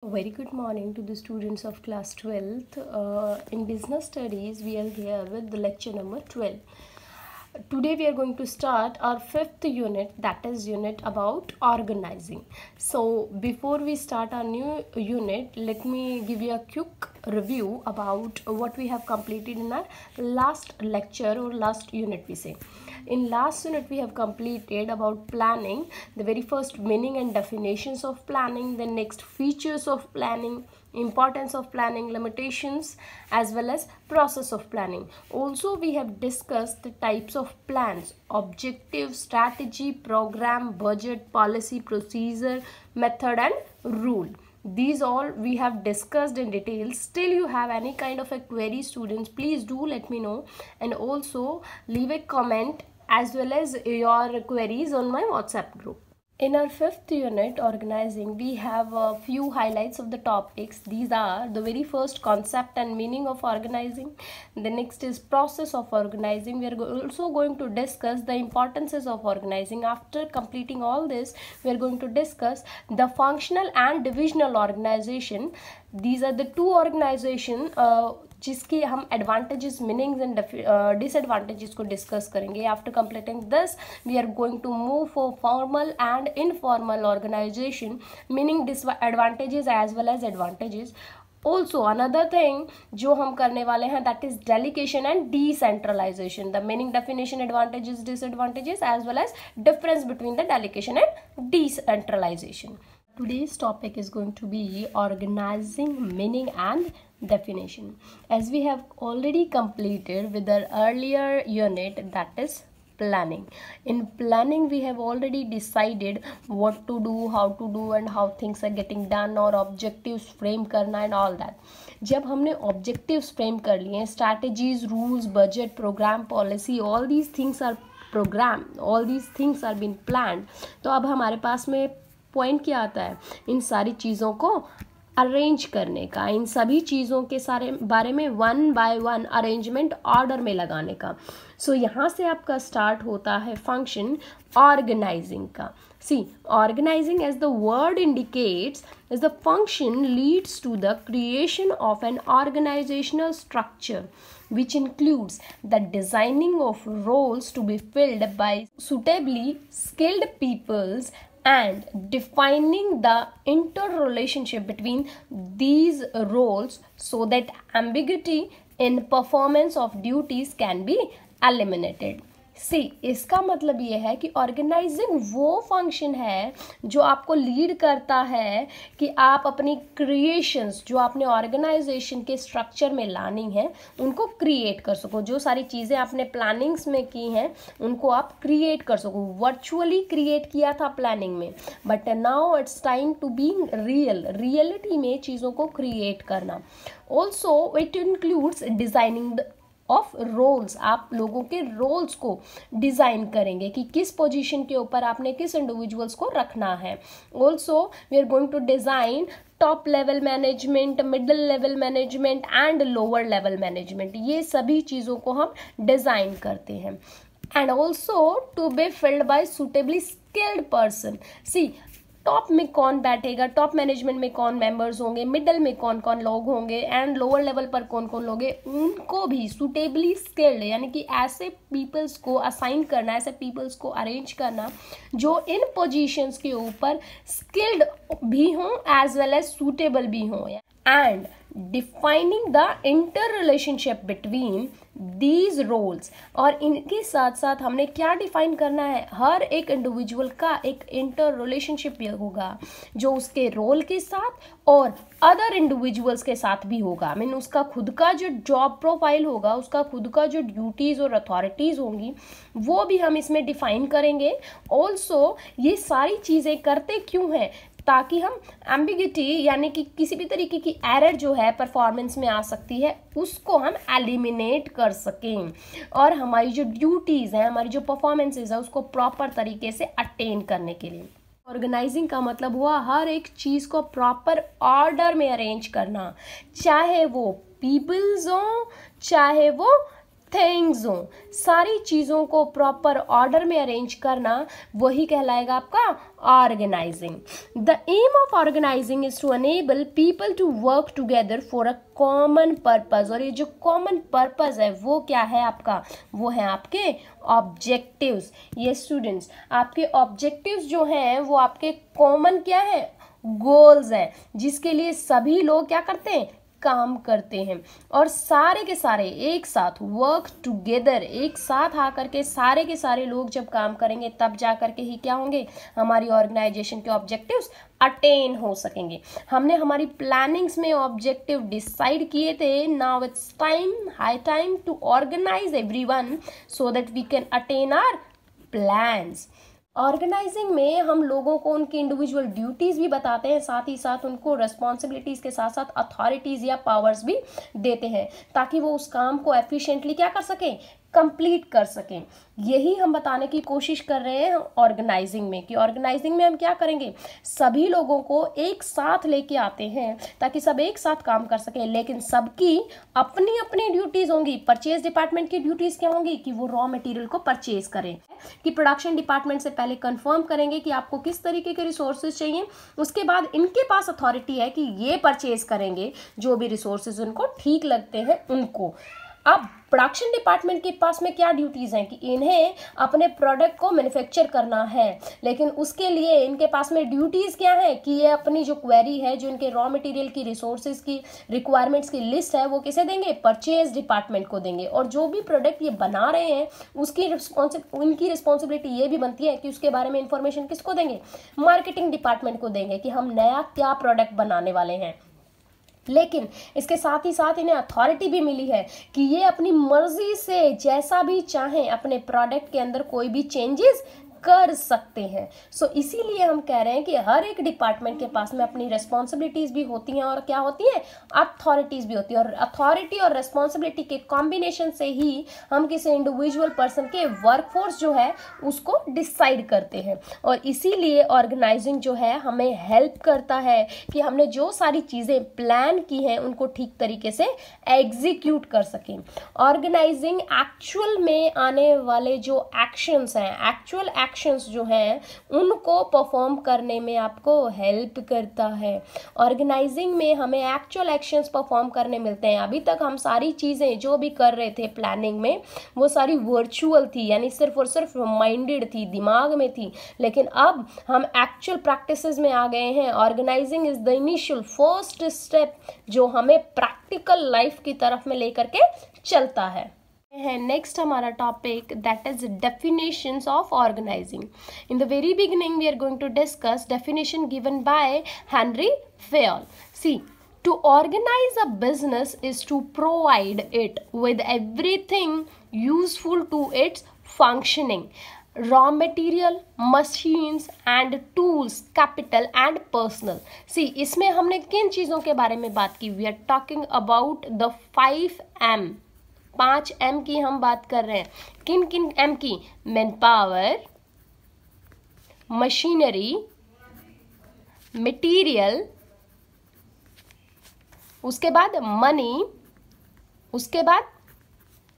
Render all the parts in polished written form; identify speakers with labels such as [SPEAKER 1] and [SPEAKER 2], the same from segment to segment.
[SPEAKER 1] Very good morning to the students of class 12th. In business studies, we are here with the lecture number 12. Today we are going to start our fifth unit, that is unit about organizing. So before we start our new unit, let me give you a quick review about what we have completed in our last lecture or last unit we say. In last unit we have completed about planning, the very first meaning and definitions of planning, then next features of planning, importance of planning, limitations, as well as process of planning. Also we have discussed the types of plans: objective, strategy, program, budget, policy, procedure, method and rule. These all we have discussed in detail. Still you have any kind of a query, students, please do let me know, and also leave a comment as well as your queries on my WhatsApp group. In our fifth unit, organizing, we have a few highlights of the topics. These are the very first, concept and meaning of organizing. The next is process of organizing. We are also going to discuss the importances of organizing. After completing all this, we are going to discuss the functional and divisional organization. These are the two organization जिसके हम advantages, meanings and disadvantages को discuss करेंगे. After completing this we are going to move for formal and informal organisation, meaning disadvantages as well as advantages. Also another thing जो हम करने वाले हैं, that is delegation and decentralisation. The meaning, definition, advantages, disadvantages as well as difference between the delegation and decentralisation. Today's topic is going to be organizing, meaning and definition. As we have already completed with our earlier unit, that is planning. In planning we have already decided what to do, how to do and how things are getting done, और objectives frame करना and all that. जब हमने objectives frame कर लिए, strategies, rules, budget, program, policy, all these things are programmed, all these things are being planned. तो अब हमारे पास में पॉइंट क्या आता है, इन सारी चीज़ों को अरेंज करने का, इन सभी चीज़ों के सारे बारे में one by one arrangement order में लगाने का. सो यहाँ से आपका स्टार्ट होता है फंक्शन ऑर्गेनाइजिंग का. See, organising as the word indicates is the function leads to the creation of an organisational structure which includes the designing of roles to be filled by suitably skilled peoples and defining the interrelationship between these roles so that ambiguity in performance of duties can be eliminated. सी, इसका मतलब ये है कि organising वो function है जो आपको lead करता है कि आप अपनी क्रिएशंस जो आपने ऑर्गेनाइजेशन के स्ट्रक्चर में लानी है उनको क्रिएट कर सको. जो सारी चीज़ें आपने प्लानिंग्स में की हैं उनको आप क्रिएट कर सको. वर्चुअली क्रिएट किया था प्लानिंग में, but now it's time to be real, reality में चीज़ों को क्रिएट करना. Also it includes designing of roles. आप लोगों के रोल्स को डिज़ाइन करेंगे कि किस पोजीशन के ऊपर आपने किस इंडिविजुअल्स को रखना है. Also we are going to design top level management, middle level management and lower level management. ये सभी चीज़ों को हम डिज़ाइन करते हैं. And also to be filled by suitably skilled person. See, top में कौन बैठेगा, टॉप मैनेजमेंट में कौन मेंबर्स होंगे, मिडल में कौन कौन लोग होंगे एंड लोअर लेवल पर कौन कौन लोग हैं, उनको भी सुटेबली स्किल्ड यानी कि ऐसे पीपल्स को असाइन करना, ऐसे पीपल्स को अरेंज करना जो इन पोजीशंस के ऊपर स्किल्ड भी हों एज वेल एज सूटेबल भी हों. And defining the inter relationship between these roles, और इनके साथ साथ हमने क्या डिफाइन करना है, हर एक इंडिविजुअल का एक इंटर रिलेशनशिप होगा जो उसके रोल के साथ और अदर इंडिविजुअल्स के साथ भी होगा. मीन उसका खुद का जो जॉब प्रोफाइल होगा, उसका खुद का जो ड्यूटीज़ और अथॉरिटीज़ होंगी वो भी हम इसमें डिफाइन करेंगे. ऑल्सो ये सारी चीज़ें करते क्यों हैं, ताकि हम एम्बिग्यूटी यानी कि किसी भी तरीके की एरर जो है परफॉर्मेंस में आ सकती है उसको हम एलिमिनेट कर सकें और हमारी जो ड्यूटीज़ हैं, हमारी जो परफॉर्मेंसेज है उसको प्रॉपर तरीके से अटेन करने के लिए. ऑर्गेनाइजिंग का मतलब हुआ हर एक चीज़ को प्रॉपर ऑर्डर में अरेंज करना, चाहे वो पीपल्स हों, चाहे वो थिंग्स हो, सारी चीज़ों को प्रॉपर ऑर्डर में अरेंज करना, वही कहलाएगा आपका organising. The aim of organising is to enable people to work together for a common purpose. और ये जो कॉमन पर्पज है वो क्या है आपका, वो है आपके ऑब्जेक्टिव्स। ये स्टूडेंट्स, आपके ऑब्जेक्टिव्स जो हैं वो आपके कॉमन क्या है, गोल्स हैं, जिसके लिए सभी लोग क्या करते हैं, काम करते हैं। और सारे के सारे एक साथ वर्क टुगेदर, एक साथ आकर के सारे के सारे लोग जब काम करेंगे तब जा करके ही क्या होंगे, हमारी ऑर्गेनाइजेशन के ऑब्जेक्टिव्स अटेन हो सकेंगे। हमने हमारी प्लानिंग्स में ऑब्जेक्टिव डिसाइड किए थे। Now it's time, high time to organise everyone so that we can attain our plans. Organising में हम लोगों को उनकी इंडिविजुअल ड्यूटीज भी बताते हैं, साथ ही साथ उनको रिस्पॉन्सिबिलिटीज के साथ साथ अथॉरिटीज या पावर्स भी देते हैं, ताकि वो उस काम को एफिशिएंटली क्या कर सकें, कंप्लीट कर सकें। यही हम बताने की कोशिश कर रहे हैं ऑर्गेनाइजिंग में, कि ऑर्गेनाइजिंग में हम क्या करेंगे, सभी लोगों को एक साथ लेके आते हैं ताकि सब एक साथ काम कर सकें, लेकिन सबकी अपनी अपनी ड्यूटीज होंगी। परचेज डिपार्टमेंट की ड्यूटीज क्या होंगी, कि वो रॉ मटेरियल को परचेज करें, कि प्रोडक्शन डिपार्टमेंट से पहले कंफर्म करेंगे कि आपको किस तरीके के रिसोर्सेज चाहिए, उसके बाद इनके पास अथॉरिटी है कि ये परचेज करेंगे जो भी रिसोर्सेज उनको ठीक लगते हैं उनको। अब प्रोडक्शन डिपार्टमेंट के पास में क्या ड्यूटीज हैं, कि इन्हें अपने प्रोडक्ट को मैन्युफैक्चर करना है, लेकिन उसके लिए इनके पास में ड्यूटीज क्या है, कि ये अपनी जो क्वेरी है, जो इनके रॉ मटेरियल की रिसोर्सेज की रिक्वायरमेंट्स की लिस्ट है, वो किसे देंगे, परचेज डिपार्टमेंट को देंगे। और जो भी प्रोडक्ट ये बना रहे हैं उसकी उनकी रिस्पॉन्सिबिलिटी ये भी बनती है कि उसके बारे में इंफॉर्मेशन किसको देंगे, मार्केटिंग डिपार्टमेंट को देंगे, कि हम नया क्या प्रोडक्ट बनाने वाले हैं। लेकिन इसके साथ ही साथ इन्हें अथॉरिटी भी मिली है कि ये अपनी मर्जी से जैसा भी चाहें अपने प्रोडक्ट के अंदर कोई भी चेंजेस कर सकते हैं। सो इसीलिए हम कह रहे हैं कि हर एक डिपार्टमेंट के पास में अपनी रिस्पॉन्सिबिलिटीज भी होती हैं और क्या होती हैं, अथॉरिटीज भी होती है। और अथॉरिटी और रिस्पॉन्सिबिलिटी के कॉम्बिनेशन से ही हम किसी इंडिविजुअल पर्सन के वर्कफोर्स जो है उसको डिसाइड करते हैं। और इसीलिए ऑर्गेनाइजिंग जो है हमें हेल्प करता है कि हमने जो सारी चीज़ें प्लान की हैं उनको ठीक तरीके से एग्जीक्यूट कर सकें। ऑर्गेनाइजिंग एक्चुअल में आने वाले जो एक्शंस हैं, एक्चुअल एक्शंस जो हैं उनको परफॉर्म करने में आपको हेल्प करता है। ऑर्गेनाइजिंग में हमें एक्चुअल एक्शंस परफॉर्म करने मिलते हैं। अभी तक हम सारी चीज़ें जो भी कर रहे थे प्लानिंग में वो सारी वर्चुअल थी, यानी सिर्फ और सिर्फ माइंडेड थी, दिमाग में थी, लेकिन अब हम एक्चुअल प्रैक्टिसेस में आ गए हैं। Organising is the initial first step जो हमें प्रैक्टिकल लाइफ की तरफ में लेकर के चलता है। नेक्स्ट हमारा topic that is definitions of organising. In the very beginning we are going to discuss definition given by Henri Fayol. See, to organize a business is to provide it with everything useful to its functioning: raw material, machines and tools, capital and personal. See, इसमें हमने किन चीज़ों के बारे में बात की? We are talking about the 5M, 5M की हम बात कर रहे हैं। किन किन M की? मैन पावर, मशीनरी, मटीरियल, उसके बाद मनी, उसके बाद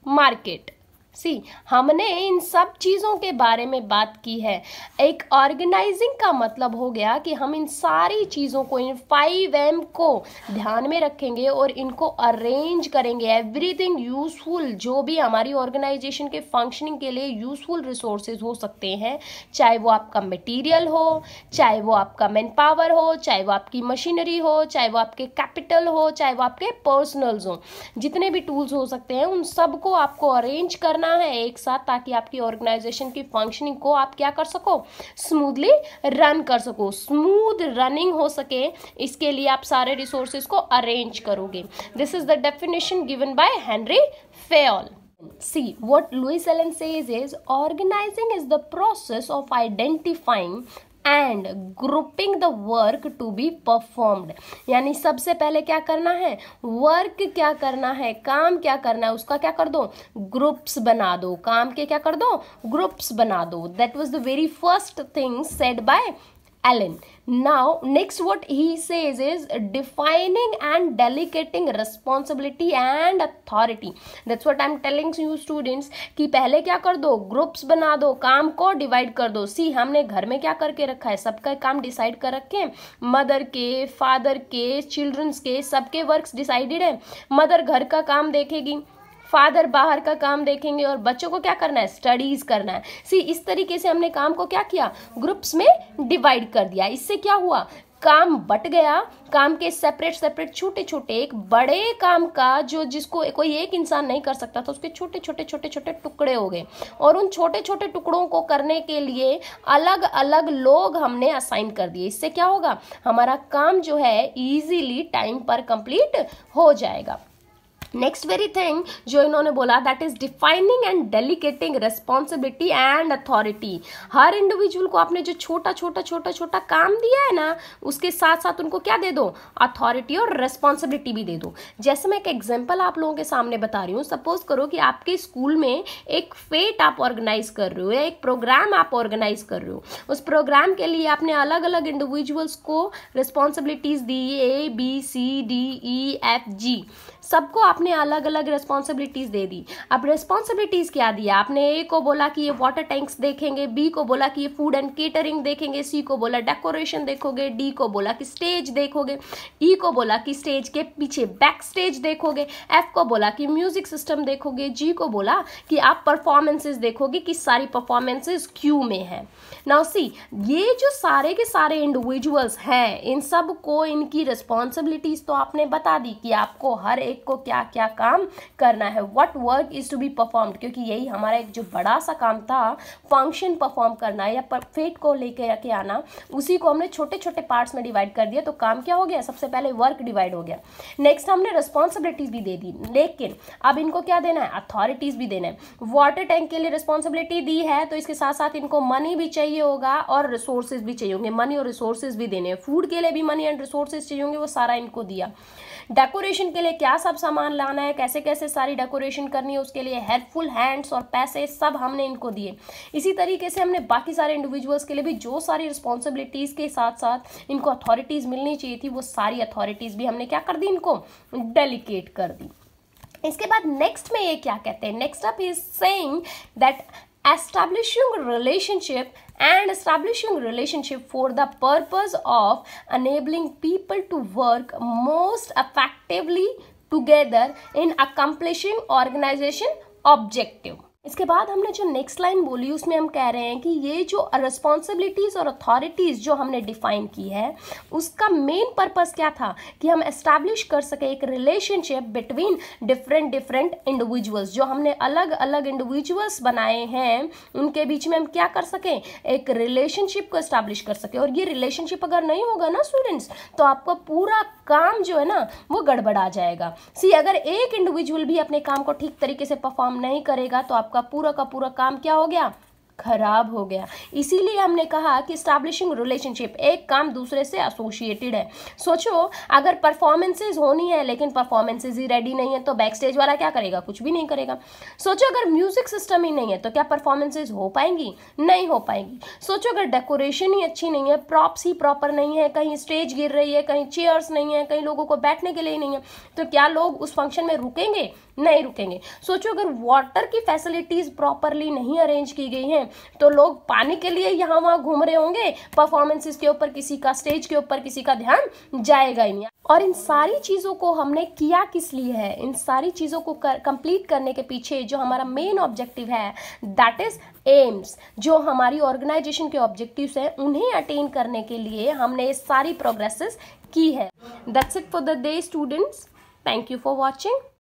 [SPEAKER 1] मार्केट। सी, हमने इन सब चीज़ों के बारे में बात की है। एक ऑर्गेनाइजिंग का मतलब हो गया कि हम इन सारी चीज़ों को, इन 5M को ध्यान में रखेंगे और इनको अरेंज करेंगे। एवरीथिंग यूजफुल, जो भी हमारी ऑर्गेनाइजेशन के फंक्शनिंग के लिए यूजफुल रिसोर्सेज हो सकते हैं, चाहे वो आपका मटेरियल हो, चाहे वो आपका मैन पावर हो, चाहे वो आपकी मशीनरी हो, चाहे वो आपके कैपिटल हो, चाहे वो आपके पर्सनल्स हो, जितने भी टूल्स हो सकते हैं उन सबको आपको अरेंज करना है एक साथ, ताकि आपकी ऑर्गेनाइजेशन की फंक्शनिंग को आप क्या कर सको, स्मूथली रन कर सको। स्मूथ रनिंग हो सके इसके लिए आप सारे रिसोर्सेज को अरेंज करोगे। This is the definition given by Henri Fayol. See, what Louis Allen says is organizing is the process of identifying and grouping the work to be performed। यानी सबसे पहले क्या करना है, वर्क क्या करना है, काम क्या करना है, उसका क्या कर दो, ग्रुप्स बना दो। काम के क्या कर दो, ग्रुप्स बना दो। That was the very first thing said bye Allen. Now next what he says is defining and delegating responsibility and authority. That's what I'm telling you students कि पहले क्या कर दो, ग्रुप्स बना दो, काम को डिवाइड कर दो. सी हमने घर में क्या करके रखा है, सबका काम डिसाइड कर रखे हैं, मदर के, फादर के, चिल्ड्रंस के, सबके वर्क्स डिसाइडेड है. मदर घर का काम देखेगी, फादर बाहर का काम देखेंगे और बच्चों को क्या करना है, स्टडीज करना है. सी इस तरीके से हमने काम को क्या किया, ग्रुप्स में डिवाइड कर दिया. इससे क्या हुआ, काम बट गया, काम के सेपरेट सेपरेट छोटे छोटे, एक बड़े काम का जो जिसको कोई एक इंसान नहीं कर सकता था उसके छोटे छोटे छोटे छोटे टुकड़े हो गए और उन छोटे छोटे टुकड़ों को करने के लिए अलग अलग लोग हमने असाइन कर दिए. इससे क्या होगा, हमारा काम जो है इजीली टाइम पर कंप्लीट हो जाएगा. नेक्स्ट वेरी थिंग जो इन्होंने बोला that is defining and delegating responsibility and authority. Her individual को आपने जो छोटा छोटा छोटा छोटा काम दिया है ना, उसके साथ साथ उनको क्या दे दो, अथॉरिटी और रिस्पॉन्सिबिलिटी भी दे दो. जैसे मैं एक एग्जांपल आप लोगों के सामने बता रही हूँ. सपोज करो कि आपके स्कूल में एक फेट आप ऑर्गेनाइज कर रहे हो या एक प्रोग्राम आप ऑर्गेनाइज कर रहे हो. उस प्रोग्राम के लिए आपने अलग अलग इंडिविजुअल्स को रिस्पॉन्सिबिलिटीज दी, ABCDEFG, सबको आपने अलग अलग रिस्पॉन्सिबिलिटीज दे दी. अब रिस्पॉन्सिबिलिटीज क्या दिया आपने, ए को बोला कि ये वाटर टैंक्स देखेंगे, बी को बोला कि ये फूड एंड केटरिंग देखेंगे, सी को बोला डेकोरेशन देखोगे, डी को बोला कि स्टेज देखोगे, ई को बोला कि स्टेज के पीछे बैक स्टेज देखोगे, एफ को बोला कि म्यूजिक सिस्टम देखोगे, जी को बोला कि आप परफॉर्मेंसेज देखोगे कि सारी परफॉर्मेंसेज क्यू में है. नाउ सी ये जो सारे के सारे इंडिविजुअल्स हैं, इन सब को इनकी रिस्पॉन्सिबिलिटीज तो आपने बता दी कि आपको हर एक को क्या क्या काम करना है, what work is to be performed, क्योंकि यही हमारा एक जो बड़ा सा काम था, फंक्शन परफॉर्म करना या फेट को लेकर के आना, उसी को हमने छोटे छोटे पार्ट्स में डिवाइड कर दिया. तो काम क्या हो गया, सबसे पहले वर्क डिवाइड हो गया. नेक्स्ट हमने रिस्पॉन्सिबिलिटीज भी दे दी, लेकिन अब इनको क्या देना है, अथॉरिटीज भी देना है. वाटर टैंक के लिए रिस्पॉन्सिबिलिटी दी है तो इसके साथ साथ इनको मनी भी चाहिए होगा और रिसोर्सेज भी चाहिए होंगे, मनी और रिसोर्सेज भी देने हैं. फूड के लिए भी मनी एंड रिसोर्सेज चाहिए होंगे, वो सारा इनको दिया. डेकोरेशन के लिए क्या सब सामान लाना है, कैसे कैसे सारी डेकोरेशन करनी है, उसके लिए हेल्पफुल हैंड्स और पैसे सब हमने इनको दिए. इसी तरीके से हमने बाकी सारे इंडिविजुअल्स के लिए भी जो सारी रिस्पॉन्सिबिलिटीज के साथ साथ इनको अथॉरिटीज मिलनी चाहिए थी, वो सारी अथॉरिटीज भी हमने क्या कर दी, इनको डेलीगेट कर दी. इसके बाद नेक्स्ट में ये क्या कहते हैं, next up is saying that establishing relationship for the purpose of enabling people to work most effectively together in accomplishing organization objective. इसके बाद हमने जो नेक्स्ट लाइन बोली उसमें हम कह रहे हैं कि ये जो रिस्पॉन्सिबिलिटीज और अथॉरिटीज जो हमने डिफाइन की है, उसका मेन पर्पस क्या था कि हम एस्टैब्लिश कर सके एक रिलेशनशिप बिटवीन डिफरेंट इंडिविजुअल्स. जो हमने अलग अलग इंडिविजुअल्स बनाए हैं उनके बीच में हम क्या कर सकें, एक रिलेशनशिप को एस्टैब्लिश कर सके. और ये रिलेशनशिप अगर नहीं होगा ना स्टूडेंट्स, तो आपका पूरा काम जो है ना वो गड़बड़ा जाएगा. सी अगर एक इंडिविजुअल भी अपने काम को ठीक तरीके से परफॉर्म नहीं करेगा तो आपका पूरा का पूरा काम क्या हो गया, खराब हो गया. इसीलिए हमने कहा कि स्टैब्लिशिंग रिलेशनशिप, एक काम दूसरे से एसोसिएटेड है. सोचो अगर परफॉर्मेंसेज होनी है लेकिन परफॉर्मेंसेज ही रेडी नहीं है तो बैक स्टेज वाला क्या करेगा, कुछ भी नहीं करेगा. सोचो अगर म्यूजिक सिस्टम ही नहीं है तो क्या परफॉर्मेंसेज हो पाएंगी, नहीं हो पाएंगी. सोचो अगर डेकोरेशन ही अच्छी नहीं है, प्रॉप्स ही प्रॉपर नहीं है, कहीं स्टेज गिर रही है, कहीं चेयर्स नहीं है, कहीं लोगों को बैठने के लिए नहीं है, तो क्या लोग उस फंक्शन में रुकेंगे, नहीं रुकेंगे. सोचो अगर वाटर की फैसिलिटीज प्रॉपरली नहीं अरेंज की गई हैं तो लोग पानी के लिए यहाँ वहाँ घूम रहे होंगे, परफॉर्मेंसेस के ऊपर किसी का, स्टेज के ऊपर किसी का ध्यान जाएगा ही नहीं. और इन सारी चीज़ों को हमने किया किस लिए है, इन सारी चीज़ों को कंप्लीट करने के पीछे जो हमारा मेन ऑब्जेक्टिव है दैट इज एम्स. जो हमारी ऑर्गेनाइजेशन के ऑब्जेक्टिव्स हैं उन्हें अटेन करने के लिए हमने ये सारी प्रोग्रेसेस की है. That's it for the day students. Thank you for watching.